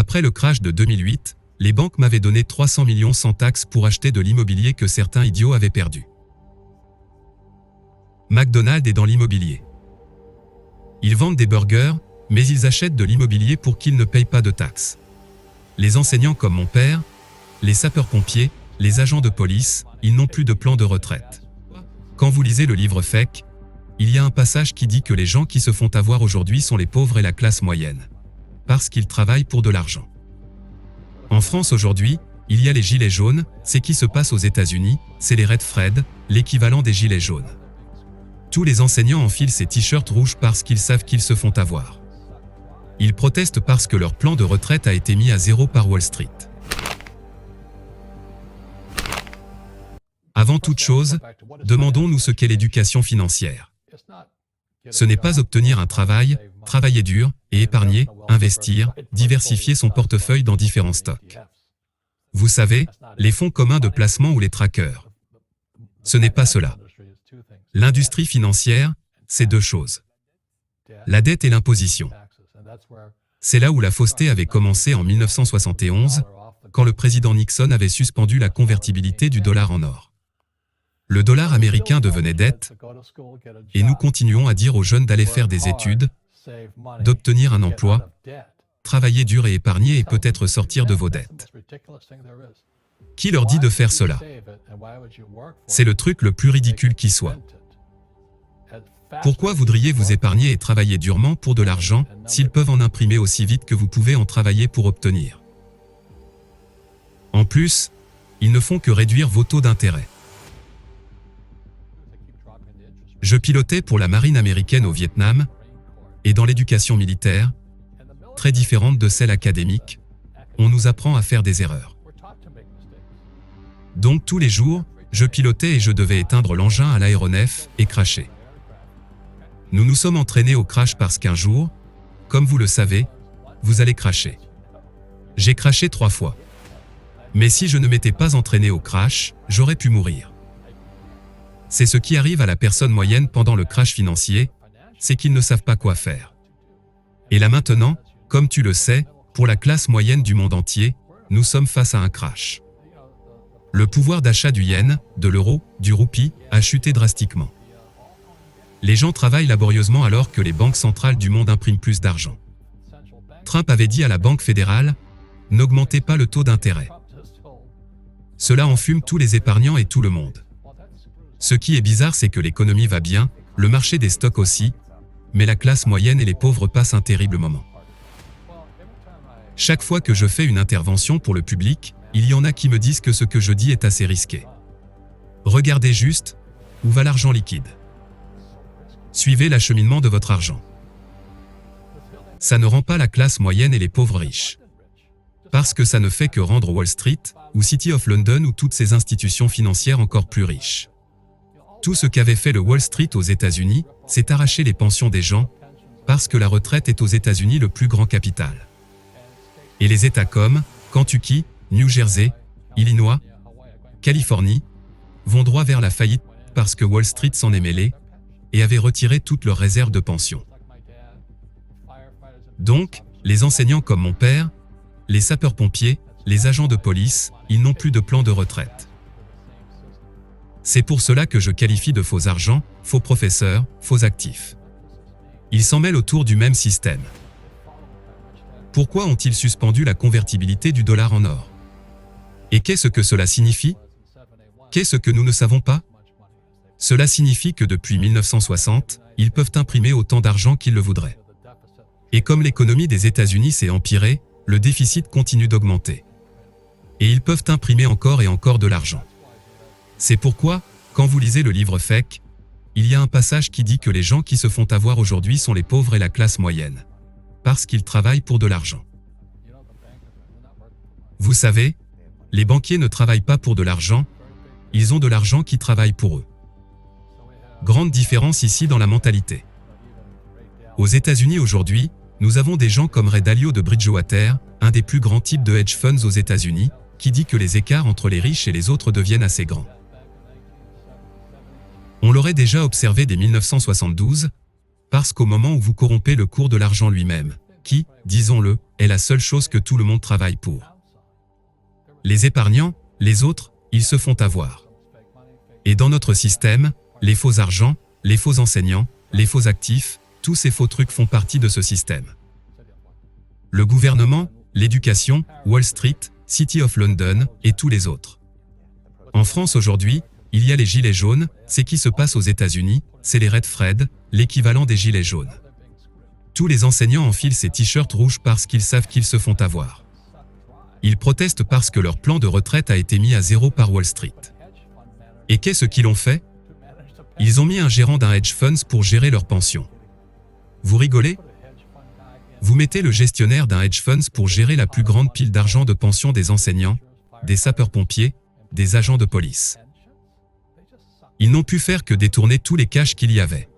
Après le crash de 2008, les banques m'avaient donné 300 millions sans taxes pour acheter de l'immobilier que certains idiots avaient perdu. McDonald's est dans l'immobilier. Ils vendent des burgers, mais ils achètent de l'immobilier pour qu'ils ne payent pas de taxes. Les enseignants comme mon père, les sapeurs-pompiers, les agents de police, ils n'ont plus de plan de retraite. Quand vous lisez le livre Fake, il y a un passage qui dit que les gens qui se font avoir aujourd'hui sont les pauvres et la classe moyenne. Parce qu'ils travaillent pour de l'argent. En France aujourd'hui, il y a les gilets jaunes, c'est qui se passe aux États-Unis, c'est les Red Fred, l'équivalent des gilets jaunes. Tous les enseignants enfilent ces t-shirts rouges parce qu'ils savent qu'ils se font avoir. Ils protestent parce que leur plan de retraite a été mis à zéro par Wall Street. Avant toute chose, demandons-nous ce qu'est l'éducation financière. Ce n'est pas obtenir un travail, travailler dur et épargner, investir, diversifier son portefeuille dans différents stocks. Vous savez, les fonds communs de placement ou les trackers. Ce n'est pas cela. L'industrie financière, c'est deux choses. La dette et l'imposition. C'est là où la fausseté avait commencé en 1971, quand le président Nixon avait suspendu la convertibilité du dollar en or. Le dollar américain devenait dette, et nous continuons à dire aux jeunes d'aller faire des études, d'obtenir un emploi, travailler dur et épargner et peut-être sortir de vos dettes. Qui leur dit de faire cela? C'est le truc le plus ridicule qui soit. Pourquoi voudriez-vous épargner et travailler durement pour de l'argent, s'ils peuvent en imprimer aussi vite que vous pouvez en travailler pour obtenir? En plus, ils ne font que réduire vos taux d'intérêt. Je pilotais pour la marine américaine au Vietnam, et dans l'éducation militaire, très différente de celle académique, on nous apprend à faire des erreurs. Donc tous les jours, je pilotais et je devais éteindre l'engin à l'aéronef et cracher. Nous nous sommes entraînés au crash parce qu'un jour, comme vous le savez, vous allez cracher. J'ai craché 3 fois. Mais si je ne m'étais pas entraîné au crash, j'aurais pu mourir. C'est ce qui arrive à la personne moyenne pendant le crash financier, c'est qu'ils ne savent pas quoi faire. Et là maintenant, comme tu le sais, pour la classe moyenne du monde entier, nous sommes face à un crash. Le pouvoir d'achat du yen, de l'euro, du roupie, a chuté drastiquement. Les gens travaillent laborieusement alors que les banques centrales du monde impriment plus d'argent. Trump avait dit à la Banque fédérale, « N'augmentez pas le taux d'intérêt. » Cela enfume tous les épargnants et tout le monde. Ce qui est bizarre, c'est que l'économie va bien, le marché des stocks aussi, mais la classe moyenne et les pauvres passent un terrible moment. Chaque fois que je fais une intervention pour le public, il y en a qui me disent que ce que je dis est assez risqué. Regardez juste, où va l'argent liquide? Suivez l'acheminement de votre argent. Ça ne rend pas la classe moyenne et les pauvres riches. Parce que ça ne fait que rendre Wall Street, ou City of London ou toutes ces institutions financières encore plus riches. Tout ce qu'avait fait le Wall Street aux États-Unis, c'est arracher les pensions des gens, parce que la retraite est aux États-Unis le plus grand capital. Et les États comme Kentucky, New Jersey, Illinois, Californie, vont droit vers la faillite parce que Wall Street s'en est mêlé et avait retiré toutes leurs réserves de pension. Donc, les enseignants comme mon père, les sapeurs-pompiers, les agents de police, ils n'ont plus de plan de retraite. C'est pour cela que je qualifie de faux argent, faux professeurs, faux actifs. Ils s'en mêlent autour du même système. Pourquoi ont-ils suspendu la convertibilité du dollar en or? Et qu'est-ce que cela signifie? Qu'est-ce que nous ne savons pas? Cela signifie que depuis 1960, ils peuvent imprimer autant d'argent qu'ils le voudraient. Et comme l'économie des États-Unis s'est empirée, le déficit continue d'augmenter. Et ils peuvent imprimer encore et encore de l'argent. C'est pourquoi, quand vous lisez le livre Fake, il y a un passage qui dit que les gens qui se font avoir aujourd'hui sont les pauvres et la classe moyenne. Parce qu'ils travaillent pour de l'argent. Vous savez, les banquiers ne travaillent pas pour de l'argent, ils ont de l'argent qui travaille pour eux. Grande différence ici dans la mentalité. Aux États-Unis aujourd'hui, nous avons des gens comme Ray Dalio de Bridgewater, un des plus grands types de hedge funds aux États-Unis, qui dit que les écarts entre les riches et les autres deviennent assez grands. On l'aurait déjà observé dès 1972, parce qu'au moment où vous corrompez le cours de l'argent lui-même, qui, disons-le, est la seule chose que tout le monde travaille pour. Les épargnants, les autres, ils se font avoir. Et dans notre système, les faux argents, les faux enseignants, les faux actifs, tous ces faux trucs font partie de ce système. Le gouvernement, l'éducation, Wall Street, City of London et tous les autres. En France aujourd'hui, il y a les gilets jaunes, c'est qui se passe aux États-Unis, c'est les Red Fred, l'équivalent des gilets jaunes. Tous les enseignants enfilent ces t-shirts rouges parce qu'ils savent qu'ils se font avoir. Ils protestent parce que leur plan de retraite a été mis à zéro par Wall Street. Et qu'est-ce qu'ils ont fait? Ils ont mis un gérant d'un hedge funds pour gérer leur pension. Vous rigolez? Vous mettez le gestionnaire d'un hedge funds pour gérer la plus grande pile d'argent de pension des enseignants, des sapeurs-pompiers, des agents de police. Ils n'ont pu faire que détourner tous les cashs qu'il y avait.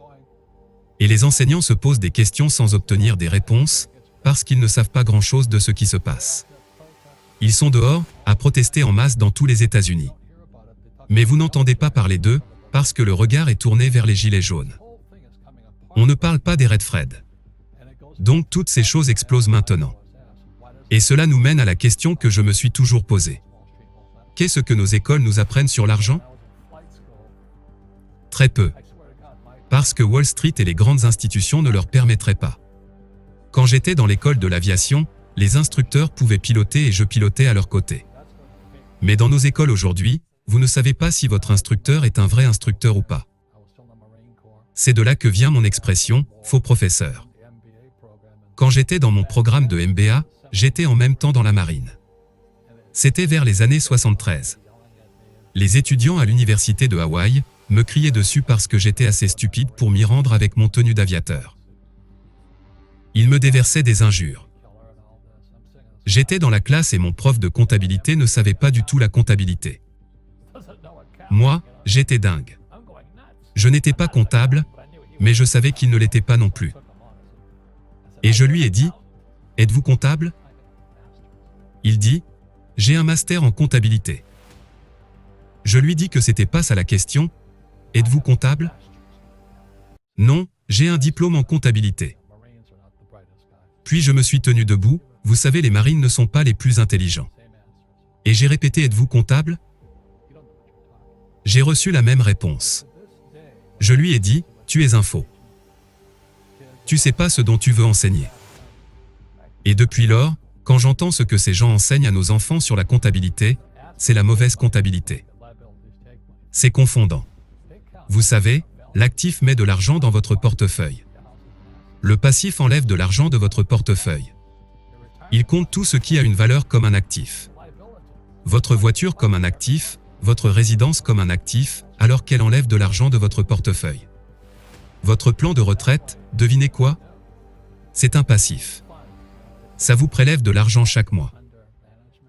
Et les enseignants se posent des questions sans obtenir des réponses, parce qu'ils ne savent pas grand-chose de ce qui se passe. Ils sont dehors, à protester en masse dans tous les États-Unis. Mais vous n'entendez pas parler d'eux, parce que le regard est tourné vers les gilets jaunes. On ne parle pas des Red Fred. Donc toutes ces choses explosent maintenant. Et cela nous mène à la question que je me suis toujours posée. Qu'est-ce que nos écoles nous apprennent sur l'argent? Très peu. Parce que Wall Street et les grandes institutions ne leur permettraient pas. Quand j'étais dans l'école de l'aviation, les instructeurs pouvaient piloter et je pilotais à leur côté. Mais dans nos écoles aujourd'hui, vous ne savez pas si votre instructeur est un vrai instructeur ou pas. C'est de là que vient mon expression « faux professeur ». Quand j'étais dans mon programme de MBA, j'étais en même temps dans la marine. C'était vers les années 73. Les étudiants à l'université de Hawaï me criaient dessus parce que j'étais assez stupide pour m'y rendre avec mon tenue d'aviateur. Ils me déversaient des injures. J'étais dans la classe et mon prof de comptabilité ne savait pas du tout la comptabilité. Moi, j'étais dingue. Je n'étais pas comptable, mais je savais qu'il ne l'était pas non plus. Et je lui ai dit, « Êtes-vous comptable ?» Il dit, « J'ai un master en comptabilité. » Je lui dis que c'était pas ça la question, « Êtes-vous comptable ?» Non, j'ai un diplôme en comptabilité. Puis je me suis tenu debout, vous savez les marines ne sont pas les plus intelligents. Et j'ai répété « Êtes-vous comptable ?» J'ai reçu la même réponse. Je lui ai dit, « Tu es un faux. Tu sais pas ce dont tu veux enseigner. » Et depuis lors, quand j'entends ce que ces gens enseignent à nos enfants sur la comptabilité, c'est la mauvaise comptabilité. C'est confondant. Vous savez, l'actif met de l'argent dans votre portefeuille. Le passif enlève de l'argent de votre portefeuille. Il compte tout ce qui a une valeur comme un actif. Votre voiture comme un actif, votre résidence comme un actif, alors qu'elle enlève de l'argent de votre portefeuille. Votre plan de retraite, devinez quoi? C'est un passif. Ça vous prélève de l'argent chaque mois.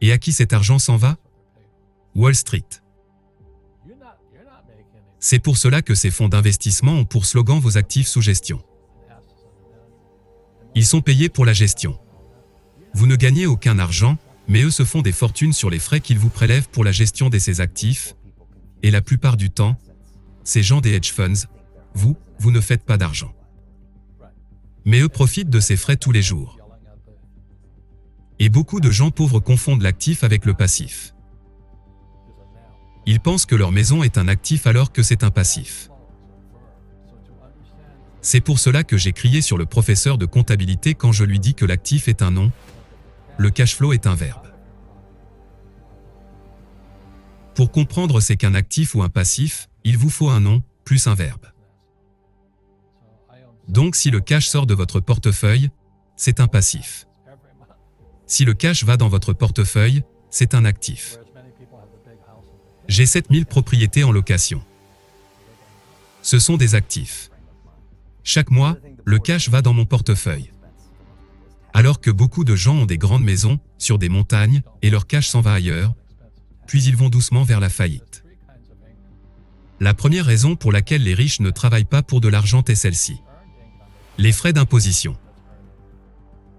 Et à qui cet argent s'en va? Wall Street. C'est pour cela que ces fonds d'investissement ont pour slogan vos actifs sous gestion. Ils sont payés pour la gestion. Vous ne gagnez aucun argent, mais eux se font des fortunes sur les frais qu'ils vous prélèvent pour la gestion de ces actifs. Et la plupart du temps, ces gens des hedge funds, vous ne faites pas d'argent. Mais eux profitent de ces frais tous les jours. Et beaucoup de gens pauvres confondent l'actif avec le passif. Ils pensent que leur maison est un actif alors que c'est un passif. C'est pour cela que j'ai crié sur le professeur de comptabilité quand je lui dis que l'actif est un nom, le cash flow est un verbe. Pour comprendre c'est qu'un actif ou un passif, il vous faut un nom, plus un verbe. Donc si le cash sort de votre portefeuille, c'est un passif. Si le cash va dans votre portefeuille, c'est un actif. J'ai 7000 propriétés en location. Ce sont des actifs. Chaque mois, le cash va dans mon portefeuille. Alors que beaucoup de gens ont des grandes maisons, sur des montagnes, et leur cash s'en va ailleurs, puis ils vont doucement vers la faillite. La première raison pour laquelle les riches ne travaillent pas pour de l'argent est celle-ci. Les frais d'imposition.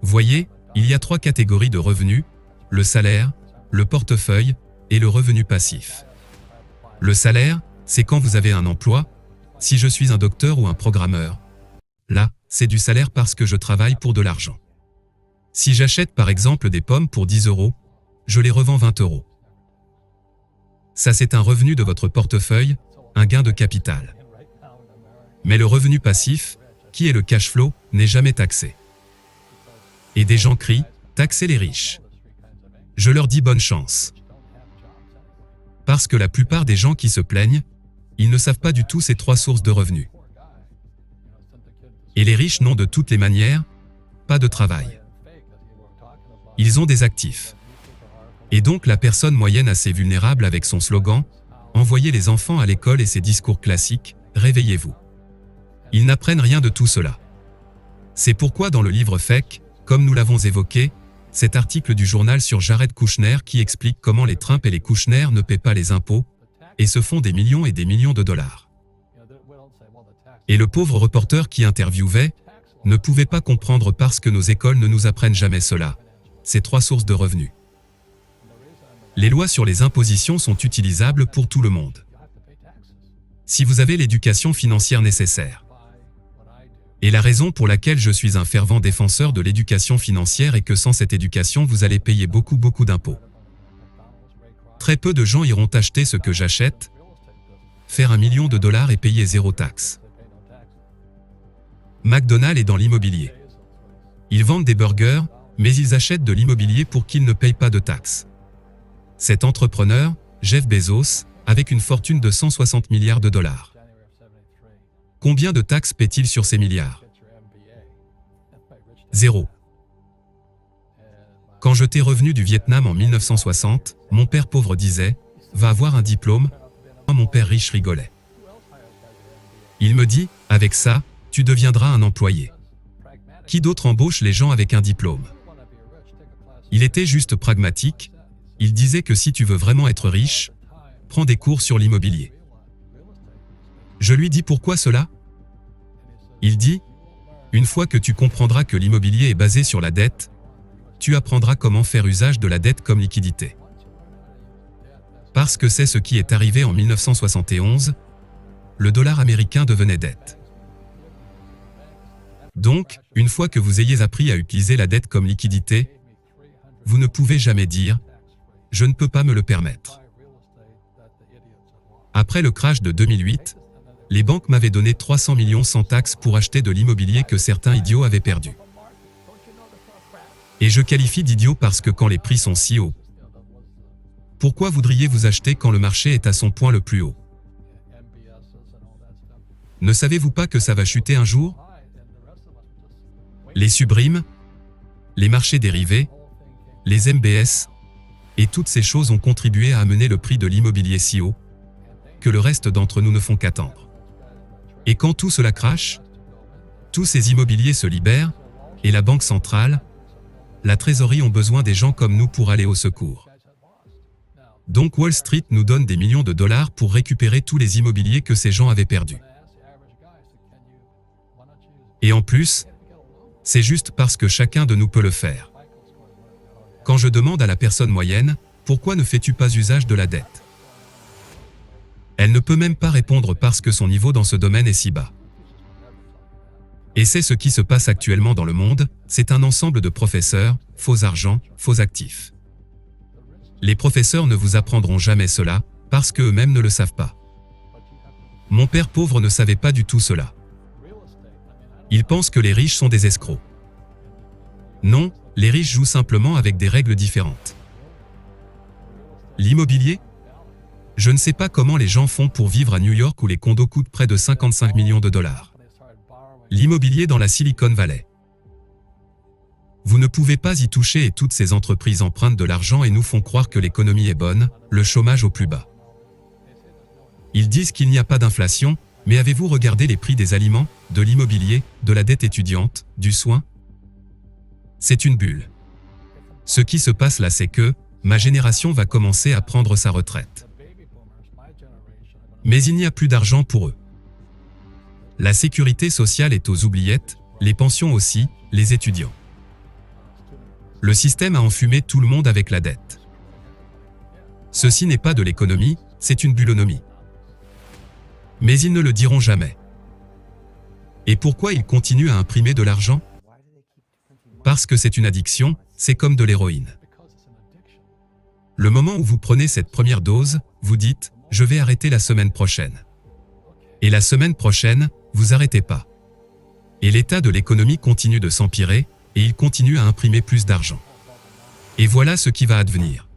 Voyez, il y a 3 catégories de revenus, le salaire, le portefeuille et le revenu passif. Le salaire, c'est quand vous avez un emploi, si je suis un docteur ou un programmeur. Là, c'est du salaire parce que je travaille pour de l'argent. Si j'achète par exemple des pommes pour 10 €, je les revends 20 €. Ça c'est un revenu de votre portefeuille, un gain de capital. Mais le revenu passif, qui est le cash flow, n'est jamais taxé. Et des gens crient, taxez les riches. Je leur dis bonne chance. Parce que la plupart des gens qui se plaignent, ils ne savent pas du tout ces 3 sources de revenus. Et les riches n'ont de toutes les manières pas de travail. Ils ont des actifs. Et donc la personne moyenne assez vulnérable avec son slogan « Envoyez les enfants à l'école » et ses discours classiques « Réveillez-vous ». Ils n'apprennent rien de tout cela. C'est pourquoi dans le livre Fake, comme nous l'avons évoqué, cet article du journal sur Jared Kushner qui explique comment les Trump et les Kushner ne paient pas les impôts et se font des millions et des millions de dollars. Et le pauvre reporter qui interviewait ne pouvait pas comprendre parce que nos écoles ne nous apprennent jamais cela. Ces 3 sources de revenus. Les lois sur les impositions sont utilisables pour tout le monde. Si vous avez l'éducation financière nécessaire. Et la raison pour laquelle je suis un fervent défenseur de l'éducation financière est que sans cette éducation, vous allez payer beaucoup d'impôts. Très peu de gens iront acheter ce que j'achète, faire $1 million et payer 0 taxe. McDonald's est dans l'immobilier. Ils vendent des burgers, mais ils achètent de l'immobilier pour qu'ils ne payent pas de taxes. Cet entrepreneur, Jeff Bezos, avec une fortune de 160 milliards de dollars. Combien de taxes paie-t-il sur ces milliards? 0. Quand je t'ai revenu du Vietnam en 1960, mon père pauvre disait « Va avoir un diplôme », mon père riche rigolait. Il me dit « Avec ça, tu deviendras un employé. » Qui d'autre embauche les gens avec un diplôme? Il était juste pragmatique, il disait que si tu veux vraiment être riche, prends des cours sur l'immobilier. Je lui dis pourquoi cela? Il dit, une fois que tu comprendras que l'immobilier est basé sur la dette, tu apprendras comment faire usage de la dette comme liquidité. Parce que c'est ce qui est arrivé en 1971, le dollar américain devenait dette. Donc, une fois que vous ayez appris à utiliser la dette comme liquidité, vous ne pouvez jamais dire « je ne peux pas me le permettre ». Après le crash de 2008, les banques m'avaient donné 300 millions sans taxes pour acheter de l'immobilier que certains idiots avaient perdu. Et je qualifie d'idiot parce que quand les prix sont si hauts, pourquoi voudriez-vous acheter quand le marché est à son point le plus haut? Ne savez-vous pas que ça va chuter un jour? Les subprimes, les marchés dérivés, les MBS, et toutes ces choses ont contribué à amener le prix de l'immobilier si haut, que le reste d'entre nous ne font qu'attendre. Et quand tout cela crache, tous ces immobiliers se libèrent, et la banque centrale, la trésorerie ont besoin des gens comme nous pour aller au secours. Donc Wall Street nous donne des millions de dollars pour récupérer tous les immobiliers que ces gens avaient perdus. Et en plus, c'est juste parce que chacun de nous peut le faire. Quand je demande à la personne moyenne, pourquoi ne fais-tu pas usage de la dette? Elle ne peut même pas répondre parce que son niveau dans ce domaine est si bas. Et c'est ce qui se passe actuellement dans le monde, c'est un ensemble de professeurs, faux argent, faux actifs. Les professeurs ne vous apprendront jamais cela, parce qu'eux-mêmes ne le savent pas. Mon père pauvre ne savait pas du tout cela. Il pense que les riches sont des escrocs. Non, les riches jouent simplement avec des règles différentes. L'immobilier? Je ne sais pas comment les gens font pour vivre à New York où les condos coûtent près de 55 millions de dollars. L'immobilier dans la Silicon Valley. Vous ne pouvez pas y toucher et toutes ces entreprises empruntent de l'argent et nous font croire que l'économie est bonne, le chômage au plus bas. Ils disent qu'il n'y a pas d'inflation, mais avez-vous regardé les prix des aliments, de l'immobilier, de la dette étudiante, du soin? C'est une bulle. Ce qui se passe là, c'est que ma génération va commencer à prendre sa retraite. Mais il n'y a plus d'argent pour eux. La sécurité sociale est aux oubliettes, les pensions aussi, les étudiants. Le système a enfumé tout le monde avec la dette. Ceci n'est pas de l'économie, c'est une bullonomie. Mais ils ne le diront jamais. Et pourquoi ils continuent à imprimer de l'argent? Parce que c'est une addiction, c'est comme de l'héroïne. Le moment où vous prenez cette première dose, vous dites « je vais arrêter la semaine prochaine ». Et la semaine prochaine, vous arrêtez pas. Et l'état de l'économie continue de s'empirer, et il continue à imprimer plus d'argent. Et voilà ce qui va advenir.